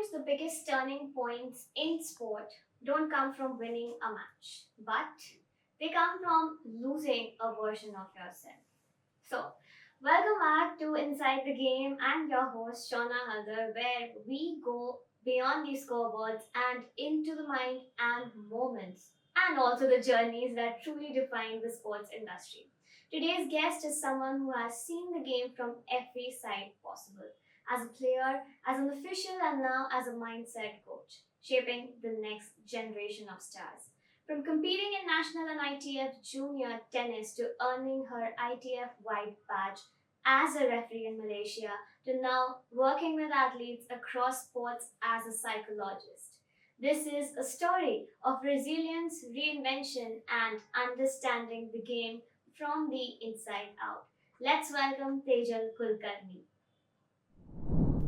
Sometimes the biggest turning points in sport don't come from winning a match, but they come from losing a version of yourself. So, welcome back to Inside the Game. I'm your host, Shona Hadar, where we go beyond the scoreboards and into the mind and moments, and also the journeys that truly define the sports industry. Today's guest is someone who has seen the game from every side possible as a player, as an official, and now as a mindset coach, shaping the next generation of stars. From competing in national and ITF junior tennis to earning her ITF white badge as a referee in Malaysia to now working with athletes across sports as a psychologist. This is a story of resilience, reinvention, and understanding the game from the inside out. Let's welcome Tejal Kulkarni.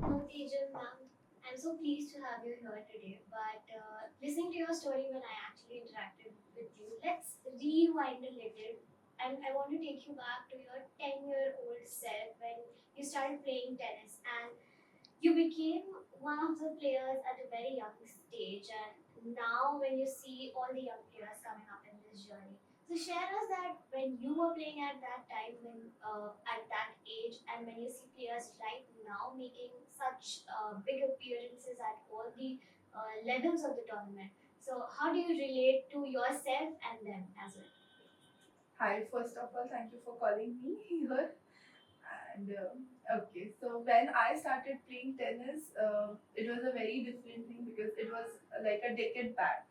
Hello, Tejal ma'am. I'm so pleased to have you here today. But listening to your story when I actually interacted with you, let's rewind a little. And I want to take you back to your 10-year-old self when you started playing tennis. And you became one of the players at a very young stage. And now, when you see all the young players coming up in this journey, so share us that when you were playing at that time, when at that age, and when you see players right now making such big appearances at all the levels of the tournament. So how do you relate to yourself and them as well? Hi, first of all, thank you for calling me here. And okay, so when I started playing tennis, it was a very different thing because it was like a decade back.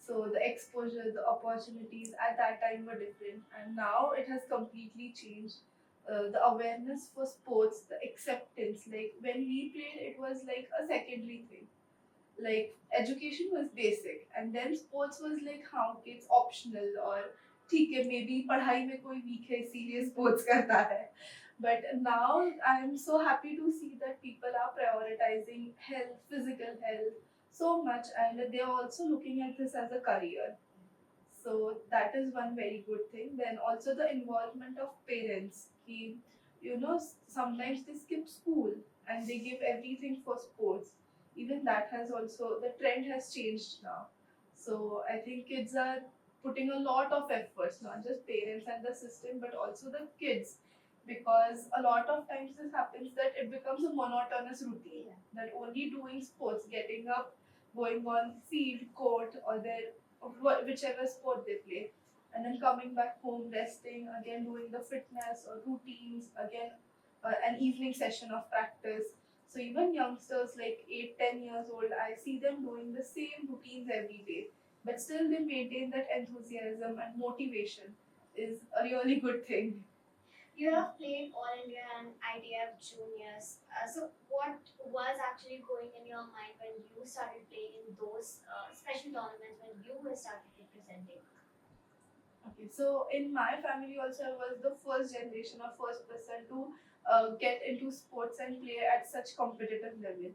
So the exposure, the opportunities at that time were different, and now it has completely changed. The awareness for sports, the acceptance, like when we played, it was like a secondary thing. Like education was basic, and then sports was like हाँ okay, it's optional or ठीक है maybe पढ़ाई में कोई weak है इसीलिए sports करता है. But now I'm so happy to see that people are prioritizing health, physical health so much, and they are also looking at this as a career. So that is one very good thing. Then also the involvement of parents. Sometimes they skip school and they give everything for sports. Even that has also, the trend has changed now. So I think kids are putting a lot of efforts, not just parents and the system, but also the kids. Because a lot of times this happens that it becomes a monotonous routine. That only doing sports, getting up, going on field, court, or their whichever sport they play, and then coming back home, resting, again doing the fitness or routines, again an evening session of practice. So even youngsters like 8, 10 years old, I see them doing the same routines every day, but still they maintain that enthusiasm and motivation is a really good thing. You have played All India and ITF juniors. So, what was actually going in your mind when you started playing in those special tournaments when you were started representing? Okay, so in my family also, I was the first generation or first person to get into sports and play at such competitive level.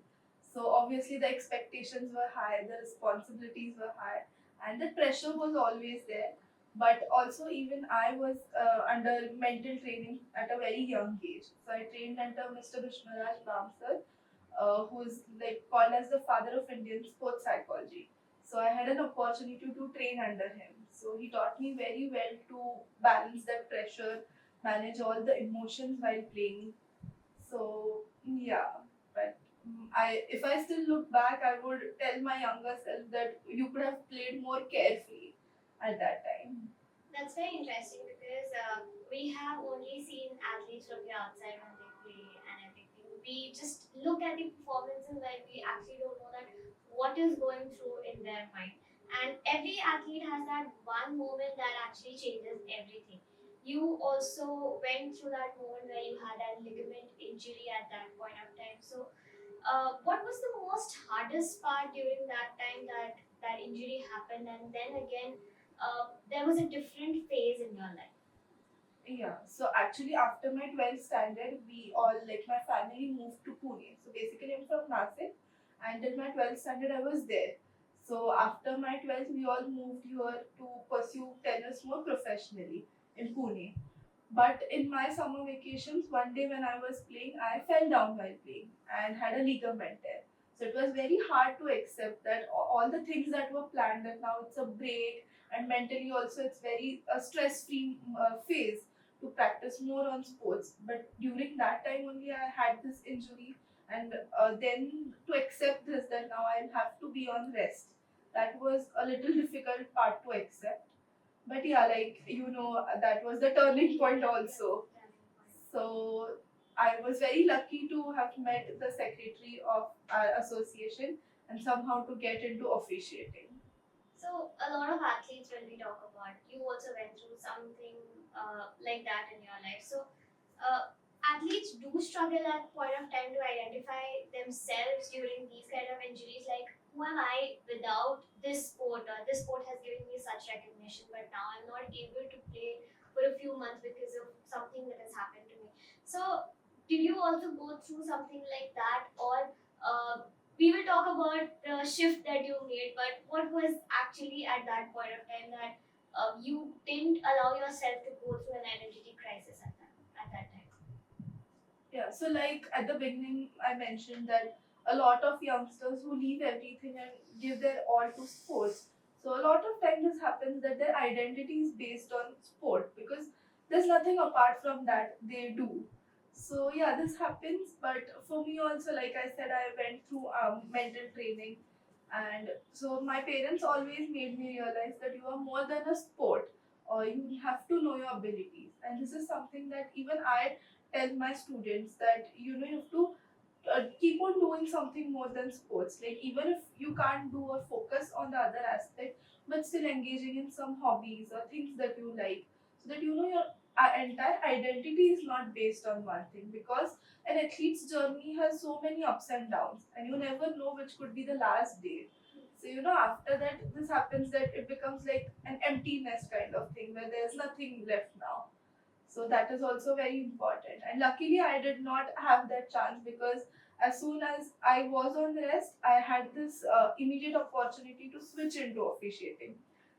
So obviously the expectations were high, the responsibilities were high, and the pressure was always there. But also even I was under mental training at a very young age. So I trained under Mr. Vishnuaraj Bamsar, who is like called as the father of Indian sports psychology. So I had an opportunity to train under him. So he taught me very well to balance that pressure, manage all the emotions while playing. So yeah, but I if I still look back, I would tell my younger self that you could have played more carefully at that time. That's very interesting because we have only seen athletes from the outside when they play and everything. We just look at the performances and we actually don't know that what is going through in their mind. And every athlete has that one moment that actually changes everything. You also went through that moment where you had a ligament injury at that point of time. So, what was the most hardest part during that time that that injury happened, and then again, there was a different phase in your life? Yeah, so actually after my 12th standard, we all, like my family moved to Pune. So basically I'm from Nasik, and in my 12th standard I was there. So after my 12th, we all moved here to pursue tennis more professionally in Pune. But in my summer vacations, one day when I was playing, I fell down while playing and had a ligament tear. So it was very hard to accept that all the things that were planned, that now it's a break, and mentally also it's very a stress-free phase to practice more on sports. But during that time only I had this injury, and then to accept this that now I'll have to be on rest, that was a little difficult part to accept. But yeah, like that was the turning point also. So I was very lucky to have met the secretary of our association and somehow to get into officiating. So a lot of athletes, when we talk about, you also went through something like that in your life. So athletes do struggle at point of time to identify themselves during these kind of injuries. Like, who am I without this sport? Or this sport has given me such recognition, but now I'm not able to play for a few months because of something that has happened to me. So, did you also go through something like that, or we will talk about the shift that you made, but what was actually at that point of time that you didn't allow yourself to go through an identity crisis at that time? Yeah, so like at the beginning, I mentioned that a lot of youngsters who leave everything and give their all to sports. So a lot of time this happens that their identity is based on sport because there's nothing apart from that they do. So yeah, this happens. But for me also, like I said, I went through mental training, and so my parents always made me realize that you are more than a sport, or you have to know your abilities. And this is something that even I tell my students, that you have to keep on doing something more than sports. Like even if you can't do or focus on the other aspect, but still engaging in some hobbies or things that you like, so that your entire identity is not based on one thing. Because an athlete's journey has so many ups and downs, and you never know which could be the last day. So after that, this happens that it becomes like an emptiness kind of thing where there's nothing left now. So that is also very important. And luckily, I did not have that chance, because as soon as I was on rest, I had this immediate opportunity to switch into officiating.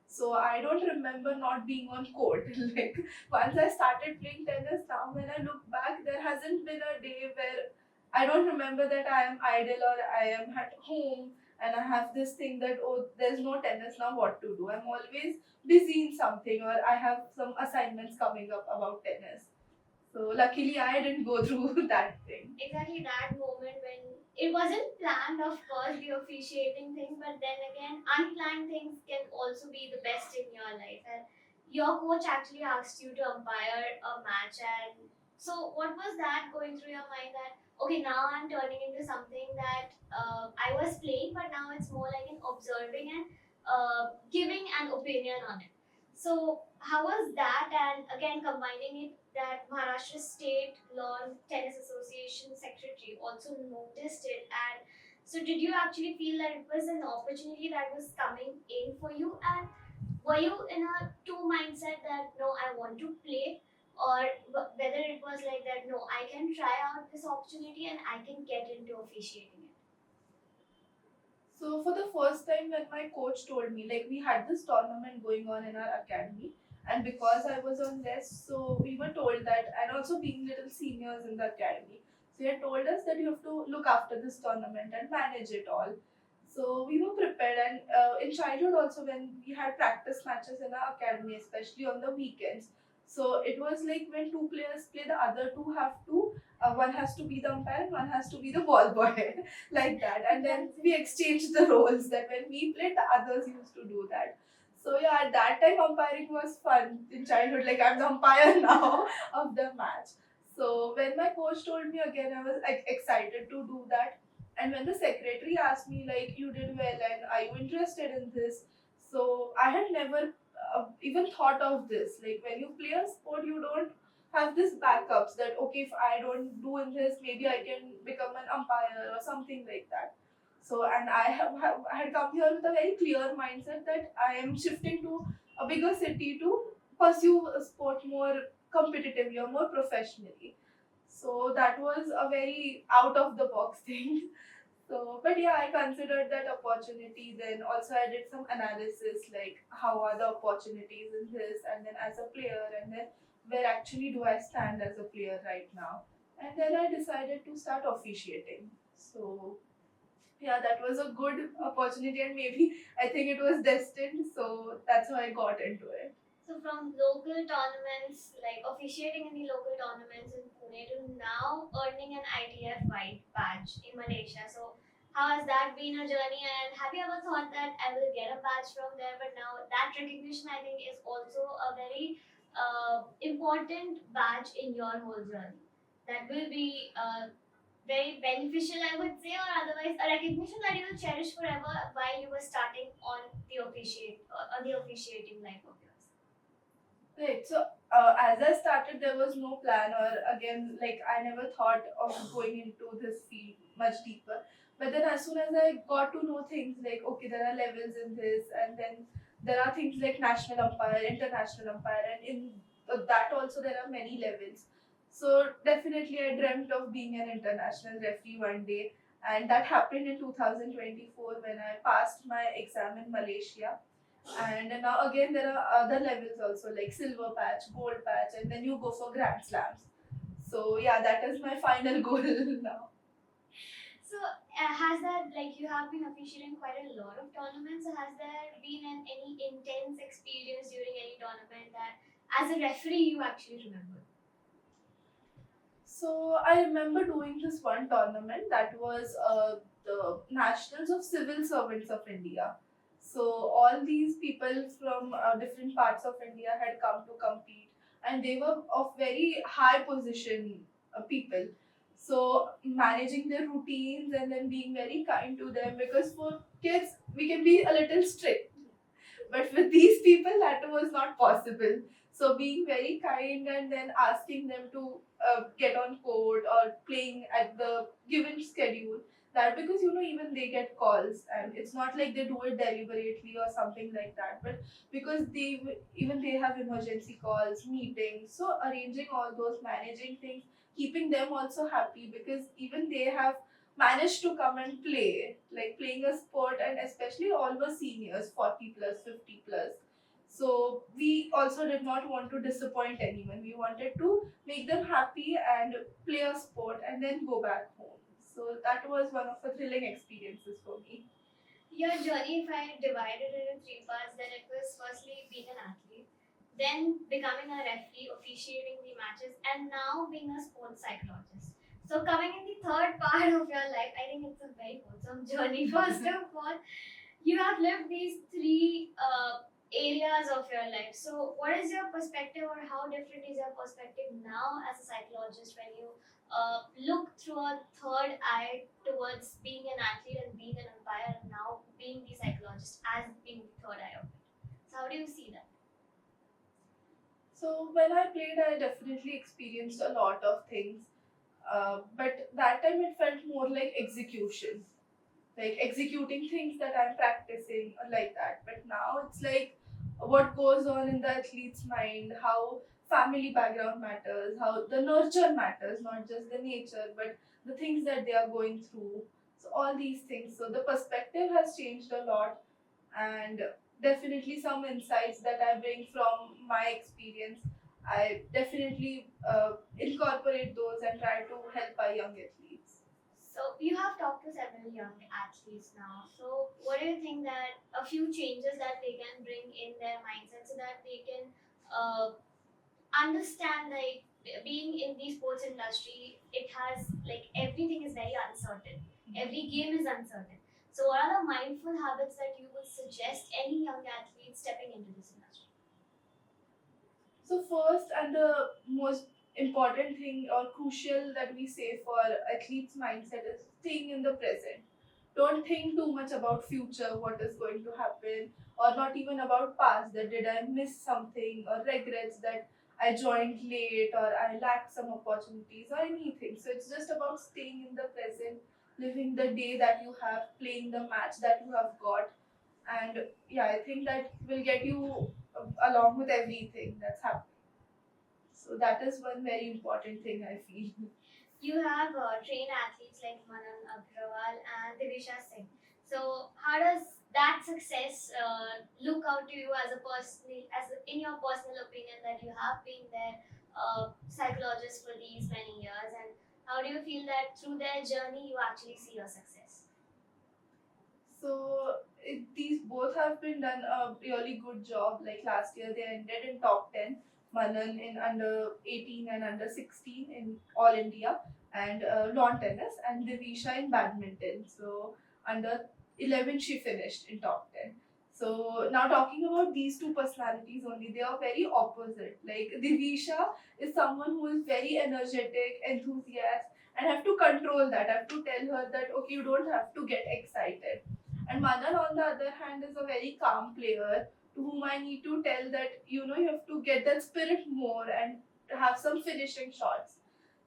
So I don't remember not being on court. Like once I started playing tennis, now when I look back, there hasn't been a day where I don't remember that I am idle or I am at home and I have this thing that, oh, there's no tennis now, what to do. I'm always busy in something, or I have some assignments coming up about tennis. So luckily I didn't go through that thing. Exactly that moment when it wasn't planned, of course, the officiating thing, but then again, unplanned things can also be the best in your life. And your coach actually asked you to umpire a match, and so what was that going through your mind that, okay, now I'm turning into something that I was playing, but now it's more like an observing and giving an opinion on it. So how was that? And again, combining it, that Maharashtra State Lawn Tennis Association secretary also noticed it. And so, did you actually feel that it was an opportunity that was coming in for you? And were you in a two mindset that no, I want to play, or whether it was like that, no, I can try out this opportunity and I can get into officiating it? So for the first time when my coach told me, like we had this tournament going on in our academy, and because I was on rest, so we were told that, and also being little seniors in the academy, so they had told us that you have to look after this tournament and manage it all. So we were prepared, and in childhood also when we had practice matches in our academy, especially on the weekends. So it was like when two players play, the other two have to, one has to be the umpire and one has to be the ball boy. Like that, and then we exchanged the roles, that when we played, the others used to do that. So yeah, at that time umpiring was fun in childhood, like I'm the umpire now of the match. So when my coach told me again, I was like excited to do that. And when the secretary asked me, like, you did well and are you interested in this, so I had never even thought of this. Like when you play a sport, you don't have this backups that, okay, if I don't do in this, maybe I can become an umpire or something like that. So, and I had come here with a very clear mindset that I am shifting to a bigger city to pursue a sport more competitively or more professionally. So that was a very out of the box thing. So, but yeah, I considered that opportunity. Then also I did some analysis, like how are the opportunities in this, and then as a player, and then where actually do I stand as a player right now. And then I decided to start officiating. So yeah, that was a good opportunity, and maybe I think it was destined, so that's why I got into it. So from local tournaments, like officiating in the local tournaments in Pune to now earning an ITF white badge in Malaysia. So how has that been a journey? And have you ever thought that I will get a badge from there? But now that recognition, I think, is also a very important badge in your whole journey. That will be very beneficial, I would say, or otherwise a recognition that you will cherish forever while you were starting on the officiating life of yours. Right. So, as I started, there was no plan, or again, like I never thought of going into this field much deeper. But then, as soon as I got to know things like, okay, there are levels in this, and then there are things like national umpire, international umpire, and in that also there are many levels. So, definitely, I dreamt of being an international referee one day, and that happened in 2024 when I passed my exam in Malaysia. And now again there are other levels also, like silver patch, gold patch, and then you go for grand slams. So yeah, that is my final goal now. So, has that, like, you have been officiating quite a lot of tournaments? So has there been any intense experience during any tournament that, as a referee, you actually remember? So I remember doing this one tournament that was the Nationals of Civil Servants of India. So all these people from different parts of India had come to compete, and they were of very high position people. So managing their routines and then being very kind to them, because for kids we can be a little strict, but with these people, that was not possible. So being very kind and then asking them to get on court or playing at the given schedule. That, because even they get calls, and it's not like they do it deliberately or something like that, but because even they have emergency calls, meetings, so arranging all those, managing things, keeping them also happy, because even they have managed to come and play, like playing a sport, and especially all were seniors, 40 plus, 50 plus. So we also did not want to disappoint anyone. We wanted to make them happy and play a sport and then go back home. So that was one of the thrilling experiences for me. Your journey, if I divided it in three parts, then it was firstly being an athlete, then becoming a referee, officiating the matches, and now being a sports psychologist. So, coming in the third part of your life, I think it's a very wholesome journey. First of all, you have lived these three areas of your life. So, what is your perspective, or how different is your perspective now as a psychologist when you look through a third eye towards being an athlete and being an umpire, and now being the psychologist as being the third eye of it? So, how do you see that? So when I played, I definitely experienced a lot of things. But that time it felt more like execution, like executing things that I'm practicing or like that. But now it's like what goes on in the athlete's mind, how family background matters, how the nurture matters, not just the nature, but the things that they are going through. So all these things. So the perspective has changed a lot, and definitely some insights that I bring from my experience. I definitely incorporate those and try to help our young athletes. So, you have talked to several young athletes now. So, what do you think that a few changes that they can bring in their mindset so that they can understand, like, being in the sports industry, it has, like, everything is very uncertain, every game is uncertain. So what are the mindful habits that you would suggest any young athlete stepping into this industry? So first and the most important thing or crucial that we say for athletes mindset is staying in the present. Don't think too much about future, what is going to happen, or not even about past, that did I miss something, or regrets that I joined late or I lacked some opportunities or anything. So it's just about staying in the present, living the day that you have, playing the match that you have got. And yeah, I think that will get you along with everything that's happening. So that is one very important thing I feel. You have trained athletes like Manan Agrawal and Divisha Singh. So how does that success look out to you as a personal, in your personal opinion, that you have been their psychologist for these many years, and how do you feel that through their journey you actually see your success? both have been done a really good job. Like last year, they ended in top 10. Manan in under 18 and under 16 in All India, and lawn tennis, and Divisha in badminton. So under 11, she finished in top 10. So now talking about these two personalities only, they are very opposite. Like Divisha is someone who is very energetic, enthusiastic, and I have to control that. I have to tell her that okay, you don't have to get excited. And Manan, on the other hand, is a very calm player to whom I need to tell that you have to get that spirit more and have some finishing shots.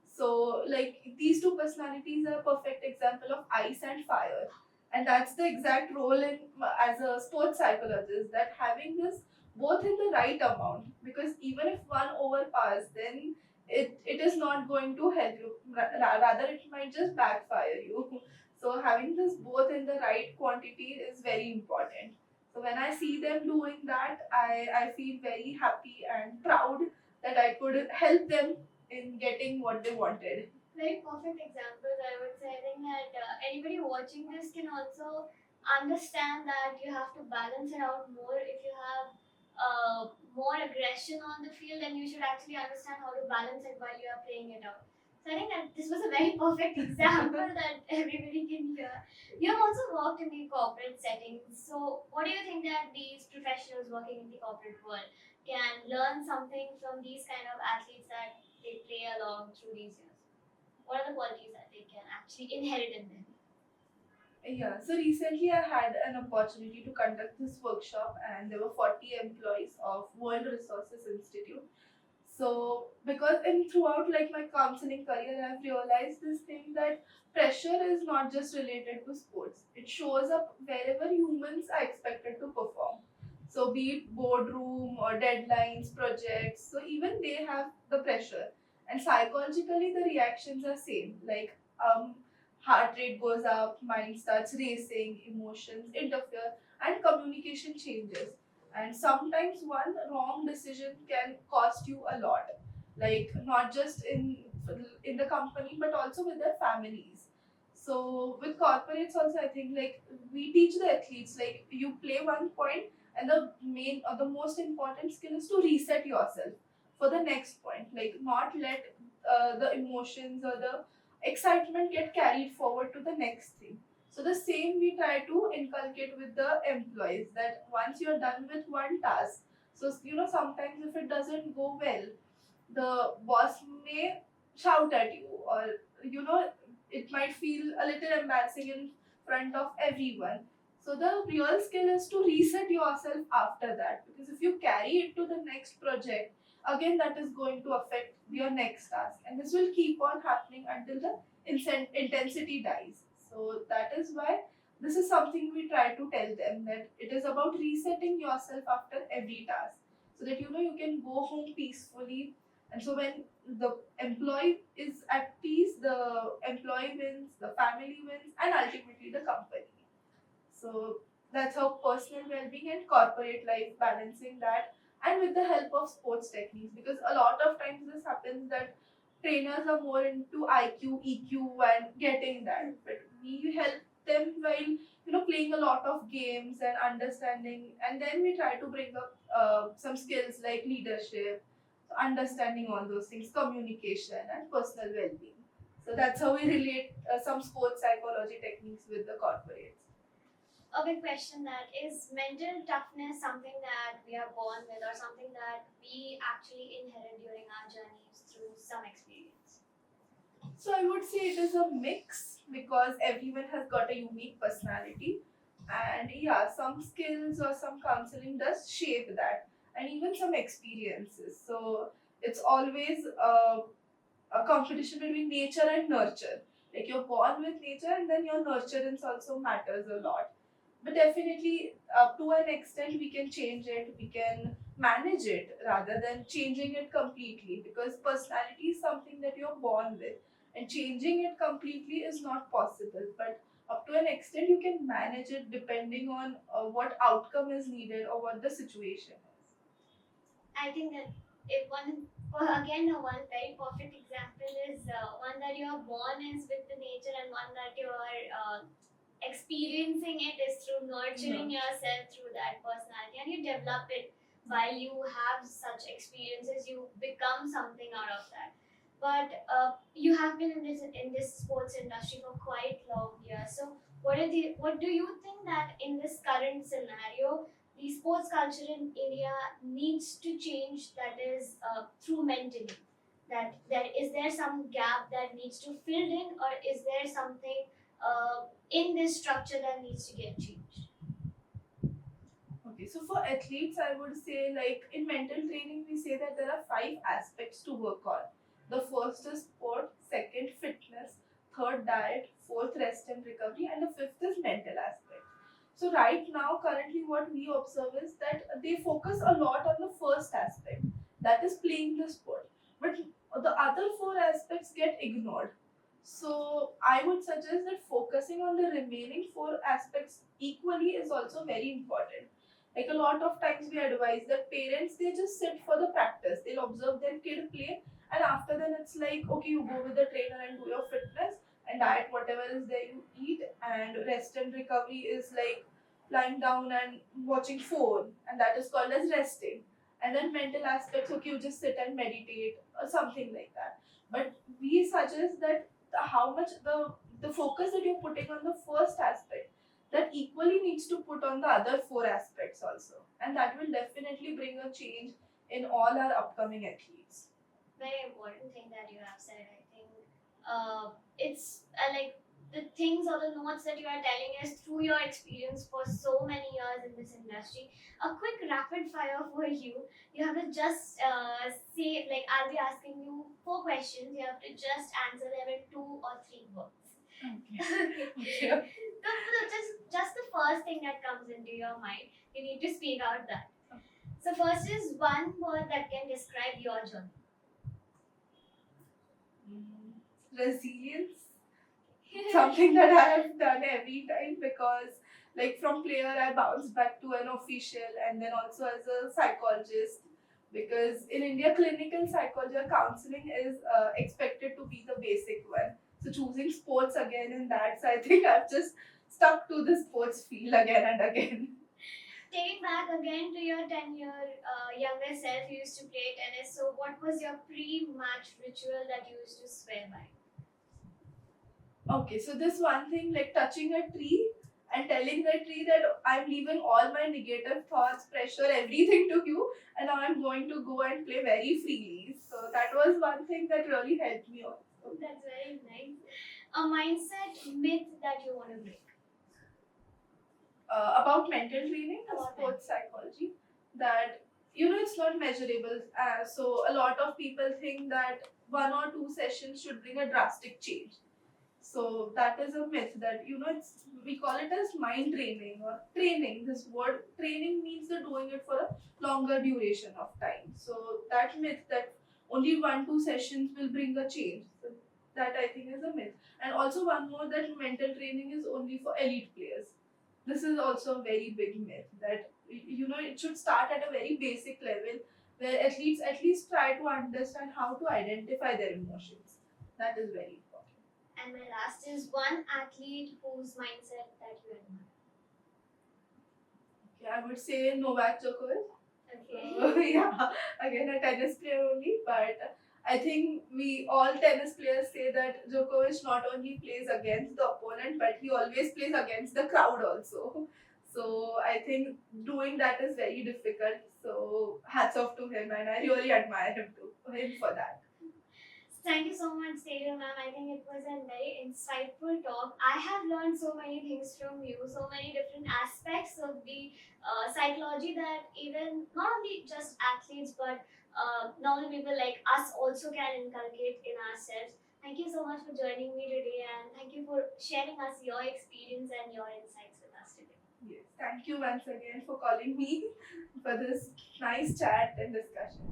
So like these two personalities are a perfect example of ice and fire, and that's the exact role in as a sports psychologist, that having this both in the right amount, because even if one overpowers, then it is not going to help you. Rather, it might just backfire you. So having this both in the right quantity is very important. So when I see them doing that, I feel very happy and proud that I could help them in getting what they wanted. Very perfect examples, I would say. I think that anybody watching this can also understand that you have to balance it out more. If you have more aggression on the field, then you should actually understand how to balance it while you are playing it out. So I think that this was a very perfect example that everybody can hear. You have also worked in the corporate settings. So what do you think that these professionals working in the corporate world can learn something from these kind of athletes that they play along through these years? What are the qualities that they can actually inherit in them? Yeah, so recently I had an opportunity to conduct this workshop, and there were 40 employees of World Resources Institute. So, because in throughout like my counseling career, I've realized this thing that pressure is not just related to sports. It shows up wherever humans are expected to perform. So, be it boardroom or deadlines, projects. So, even they have the pressure, and psychologically the reactions are same. Like heart rate goes up, mind starts racing, emotions interfere, and communication changes. And sometimes one wrong decision can cost you a lot, like not just in the company but also with their families. So with corporates also, I think like we teach the athletes, like you play one point, and the main or the most important skill is to reset yourself for the next point, like not let the emotions or the excitement get carried forward to the next thing. So the same we try to inculcate with the employees, that once you're done with one task, so sometimes if it doesn't go well, the boss may shout at you, or it might feel a little embarrassing in front of everyone. So the real skill is to reset yourself after that, because if you carry it to the next project, again that is going to affect your next task, and this will keep on happening until the intensity dies. So that is why this is something we try to tell them, that it is about resetting yourself after every task, so that you can go home peacefully. And so when the employee is at peace, the employee wins, the family wins, and ultimately the company. So that's how personal well-being and corporate life balancing that, and with the help of sports techniques, because a lot of times this happens that trainers are more into IQ, EQ, and getting that, but we help them while playing a lot of games and understanding, and then we try to bring up some skills like leadership, understanding all those things, communication, and personal well-being. So that's how we relate some sports psychology techniques with the corporates. A big question: that is mental toughness something that we are born with, or something that we actually inherit during our journeys through some experience? So I would say it is a mix, because everyone has got a unique personality, and yeah, some skills or some counseling does shape that, and even some experiences. So it's always a competition between nature and nurture. Like you're born with nature, and then your nurturance also matters a lot. But definitely, up to an extent, we can change it, we can manage it rather than changing it completely, because personality is something that you're born with, and changing it completely is not possible. But up to an extent, you can manage it depending on what outcome is needed or what the situation is. I think that if one, well, again, one very perfect example is one that you are born is with the nature, and one that you are experiencing it is through nurturing yourself through that personality, and you develop it while you have such experiences. You become something out of that. But you have been in this sports industry for quite long years. So what do you think that in this current scenario, the sports culture in India needs to change? That is through mentally. That is there some gap that needs to filled in, or is there something in this structure that needs to get changed? Okay, so for athletes, I would say, like in mental training, we say that there are five aspects to work on. The first is sport, second, fitness, third, diet, fourth, rest and recovery, and the fifth is mental aspect. So, right now, currently, what we observe is that they focus a lot on the first aspect, that is playing the sport, but the other four aspects get ignored. So, I would suggest that focusing on the remaining four aspects equally is also very important. Like a lot of times we advise that parents, they just sit for the practice, they'll observe their kid play, and after then it's like, okay, you go with the trainer and do your fitness and diet, whatever is there you eat, and rest and recovery is like lying down and watching phone, and that is called as resting. And then mental aspects, okay, you just sit and meditate or something like that. But we suggest that how much the focus that you're putting on the first aspect, that equally needs to put on the other four aspects also, and that will definitely bring a change in all our upcoming athletes. Very important thing that you have said. I think it's like the things or the notes that you are telling us through your experience for so many years in this industry. A quick rapid fire for you. You have to just say, like, I'll be asking you four questions. You have to just answer them in 2 or 3 words. Okay. Okay. Okay. Just the first thing that comes into your mind, you need to speak out that. So first is one word that can describe your journey. Resilience, something that I have done every time, because like from player I bounced back to an official and then also as a psychologist, because in India clinical psychology or counseling is expected to be the basic one. So choosing sports again in that, so I think I've just stuck to the sports field again and again. Taking back again to your 10-year younger self, you used to play tennis. So what was your pre-match ritual that you used to swear by? Okay, so this one thing, like touching a tree and telling the tree that I'm leaving all my negative thoughts, pressure, everything to you, and now I'm going to go and play very freely. So that was one thing that really helped me also. That's very nice. A mindset myth that you want to break. About mental training or About sports psychology, that it's not measurable. So a lot of people think that 1 or 2 sessions should bring a drastic change. So that is a myth, that it's, we call it as mind training or training. This word training means the doing it for a longer duration of time. So that myth that only 1 2 sessions will bring a change. So that I think is a myth. And also one more, that mental training is only for elite players. This is also a very big myth, that it should start at a very basic level, where athletes at least try to understand how to identify their emotions. That is very important. And my last is one athlete whose mindset that you admire. Okay, I would say Novak Djokovic. Okay. Yeah, again a tennis player only, but I think we all tennis players say that Djokovic not only plays against the opponent, but he always plays against the crowd also. So I think doing that is very difficult. So hats off to him, and I really admire him for that. Thank you so much, Tejal ma'am. I think it was a very insightful talk. I have learned so many things from you, so many different aspects of the psychology that even not only just athletes but normal people like us also can inculcate in ourselves. Thank you so much for joining me today, and thank you for sharing us your experience and your insights with us today. Yes, thank you once again for calling me for this nice chat and discussion.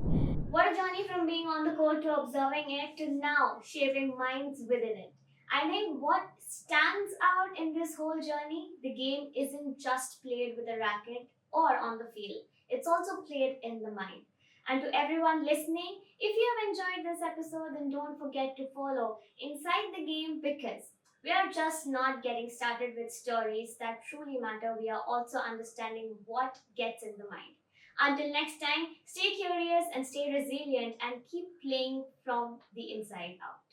What a journey from being on the court to observing it to now shaping minds within it. I think what stands out in this whole journey, the game isn't just played with a racket or on the field, it's also played in the mind. And to everyone listening, if you have enjoyed this episode, then don't forget to follow Inside the Game because We are just not getting started with stories that truly matter. We are also understanding what gets in the mind. Until next time, stay curious and stay resilient and keep playing from the inside out.